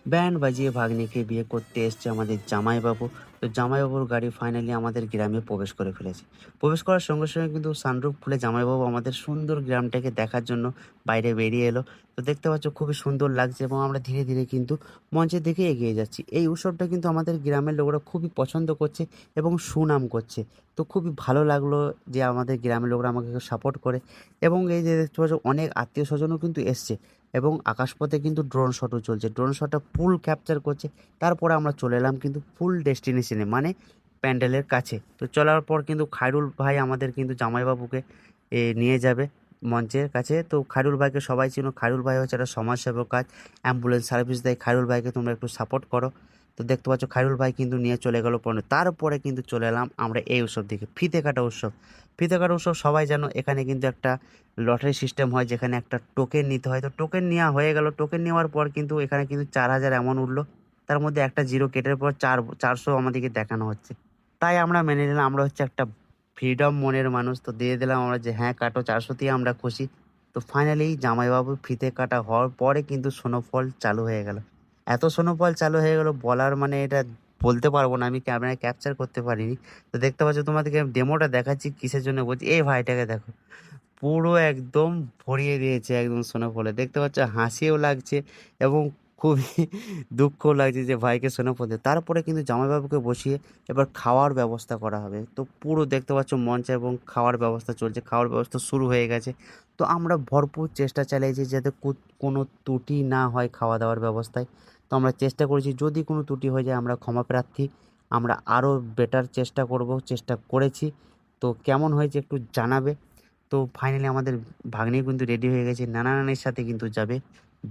Band বাজিয়ে ভাগ্নিকে বিয়ে করতে এসছে আমাদের জামাইবাবু। তো জামাইবাবুর গাড়ি ফাইনালি আমাদের গ্রামে প্রবেশ করে ফেলেছে। প্রবেশ করার সঙ্গে সঙ্গে কিন্তু সানরুফ খুলে জামাইবাবু আমাদের সুন্দর গ্রামটাকে দেখার জন্য বাইরে বেরিয়ে এলো। তো দেখতে পাচ্ছ খুবই সুন্দর লাগছে এবং আমরা ধীরে ধীরে কিন্তু মঞ্চের দিকে এগিয়ে যাচ্ছি। এই উৎসবটা কিন্তু আমাদের গ্রামের লোকরা খুবই পছন্দ করছে এবং সুনাম করছে। তো খুবই ভালো লাগলো যে আমাদের গ্রামের লোকরা আমাকে সাপোর্ট করে এবং এই যে দেখতে পাচ্ছ অনেক আত্মীয় স্বজনও কিন্তু এসছে এবং আকাশপথে কিন্তু ড্রোন শটও চলছে। ড্রোন শটটা ফুল ক্যাপচার করছে। তারপরে আমরা চলে এলাম কিন্তু ফুল ডেস্টিনেশনে, মানে প্যান্ডেলের কাছে। তো চলার পর কিন্তু খায়রুল ভাই আমাদের কিন্তু জামাইবাবুকে নিয়ে যাবে মঞ্চের কাছে। তো খায়রুল ভাইকে সবাই চিনো। খায়রুল ভাই হচ্ছে একটা সমাজসেবক কাজ, অ্যাম্বুলেন্স সার্ভিস দেয়। খায়রুল ভাইকে তোমরা একটু সাপোর্ট করো। তো দেখতে পাচ্ছ খায়রুল ভাই কিন্তু নিয়ে চলে গেল পরে। তারপরে কিন্তু চলে এলাম আমরা এই উৎসব দিকে, ফিতে কাটা উৎসব। ফিতে কাটা উৎসব সবাই জানো, এখানে কিন্তু একটা লটারি সিস্টেম হয় যেখানে একটা টোকেন নিতে হয়। তো টোকেন নেওয়া হয়ে গেল। টোকেন নেওয়ার পর কিন্তু এখানে কিন্তু 4,000 এমন উঠলো। তার মধ্যে একটা জিরো কেটের পর 400 আমাদেরকে দেখানো হচ্ছে। তাই আমরা মেনে নিলাম, আমরা হচ্ছে একটা ফ্রিডম মনের মানুষ। তো দিয়ে দিলাম আমরা যে হ্যাঁ কাটো, 400তেই আমরা খুশি। তো ফাইনালি জামাইবাবুর ফিতে কাটা হওয়ার পরে কিন্তু স্নোফল চালু হয়ে গেল। এত স্নোফল চালু হয়ে গেল বলার মানে এটা বলতে পারবো না, আমি ক্যামেরায় ক্যাপচার করতে পারিনি। তো দেখতে পাচ্ছ তোমাদেরকে ডেমোটা দেখাচ্ছি কিসের জন্য বলছি। এই ভাইটাকে দেখো, পুরো একদম ভরিয়ে দিয়েছে একদম স্নোফলে। দেখতে পাচ্ছ হাসিও লাগছে এবং খুবই দুঃখও লাগছে যে ভাইকে স্নোফল দিয়ে। তারপরে কিন্তু জামাইবাবুকে বসিয়ে এবার খাওয়ার ব্যবস্থা করা হবে। তো পুরো দেখতে পাচ্ছ মঞ্চে এবং খাওয়ার ব্যবস্থা চলছে, খাওয়ার ব্যবস্থা শুরু হয়ে গেছে। তো আমরা ভরপুর চেষ্টা চালিয়েছি যাতে কোনো ত্রুটি না হয় খাওয়া দাওয়ার ব্যবস্থায়। তো আমরা চেষ্টা করেছি যদি কোনো ত্রুটি হয়ে যায় আমরা ক্ষমা প্রার্থী। আমরা আরও বেটার চেষ্টা করব, চেষ্টা করেছি। তো কেমন হয়েছে একটু জানাবে। তো ফাইনালি আমাদের ভাগ্নি কিন্তু রেডি হয়ে গেছে, নানা নানির সাথে কিন্তু যাবে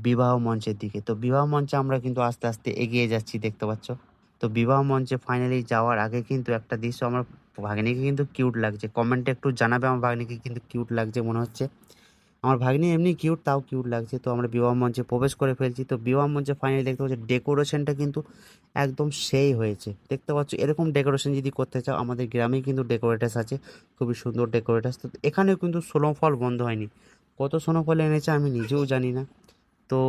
বিবাহ মঞ্চের দিকে। তো বিবাহ মঞ্চে আমরা কিন্তু আস্তে আস্তে এগিয়ে যাচ্ছি দেখতে পাচ্ছ। তো বিবাহ মঞ্চে ফাইনালি যাওয়ার আগে কিন্তু একটা দৃশ্য আমার ভাগ্নিকে কিন্তু কিউট লাগছে। কমেন্টে একটু জানাবে আমার ভাগ্নিকে কিন্তু কিউট লাগছে মনে হচ্ছে। আমার ভাগ্নি এমনি কিউট, তাও কিউট লাগছে। তো আমরা বিবাহ মঞ্চে প্রবেশ করে ফেলছি। তো বিবাহ মঞ্চে ফাইনালি দেখতে পাচ্ছি ডেকোরেশনটা কিন্তু একদম সেই হয়েছে। দেখতে পাচ্ছ এরকম ডেকোরেশন যদি করতে চাও আমাদের গ্রামেই কিন্তু ডেকোরেটার্স আছে, খুবই সুন্দর ডেকোরেটার্স। তো এখানেও কিন্তু স্নোফল বন্ধ হয়নি। কত স্নোফল এনেছে আমি নিজেও জানি না। তো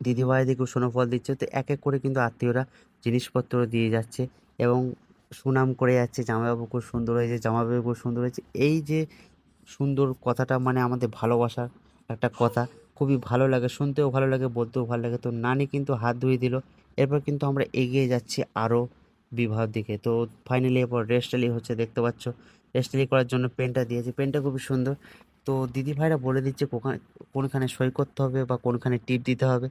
দিদিভাই দেখো স্নোফল দিচ্ছে। তো এক এক করে কিন্তু আত্মীয়রা জিনিসপত্র দিয়ে যাচ্ছে এবং সুনাম করে যাচ্ছে জামাইবাবু খুব সুন্দর হয়েছে, জামাইবাবু খুব সুন্দর হয়েছে। এই যে সুন্দর কথাটা মানে আমাদের ভালোবাসার একটা কথা, খুবই ভালো লাগে, শুনতেও ভালো লাগে, বলতেও ভালো লাগে। তো নানি কিন্তু হাত ধুয়ে দিল। এরপর কিন্তু আমরা এগিয়ে যাচ্ছি আরও বিবাহর দিকে। তো ফাইনালি এরপর রেস্টালি হচ্ছে দেখতে পাচ্ছ। রেস্টালি করার জন্য পেনটা দিয়েছে, পেনটা খুবই সুন্দর। তো দিদি ভাইরা বলে দিচ্ছে কোনখানে সই করতে হবে বা কোনখানে টিপ দিতে হবে।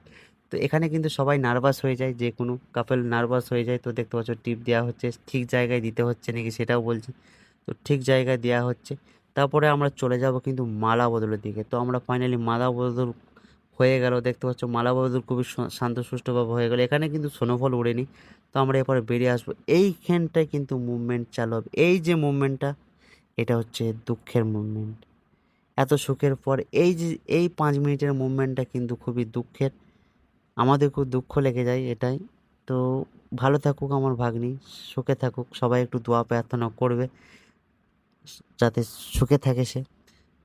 তো এখানে কিন্তু সবাই নার্ভাস হয়ে যায়, যে কোনো কাপল নার্ভাস হয়ে যায়। তো দেখতে পাচ্ছ টিপ দেওয়া হচ্ছে, ঠিক জায়গায় দিতে হচ্ছে নাকি সেটাও বলছি। তো ঠিক জায়গায় দেওয়া হচ্ছে। তারপরে আমরা চলে যাব কিন্তু মালা বদলের দিকে। তো আমরা ফাইনালি মালা বদল হয়ে গেল। দেখতে পাচ্ছ মালা বদল খুবই শান্ত সুষ্ঠুভাবে হয়ে গেল। এখানে কিন্তু স্নোফল উড়েনি। তো আমরা এরপরে বেরিয়ে আসবো। এইখানটায় কিন্তু মুভমেন্ট চালু হবে। এই যে মুভমেন্টটা, এটা হচ্ছে দুঃখের মুভমেন্ট। এত সুখের পর এই যে এই 5 মিনিটের মুভমেন্টটা কিন্তু খুবই দুঃখের। আমাদের খুব দুঃখ লেগে যায় এটাই। তো ভালো থাকুক আমার ভাগ্নি, সুখে থাকুক। সবাই একটু দোয়া প্রার্থনা করবে যাতে সুখে থাকে সে।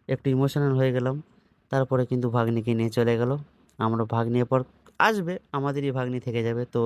একটু ইমোশনাল হয়ে গেলাম। তারপরে কিন্তু ভাগ্নিকে নিয়ে চলে গেল। আমরা ভাগ্নি এরপর আসবে, আমাদেরই ভাগ্নি থেকে যাবে। তো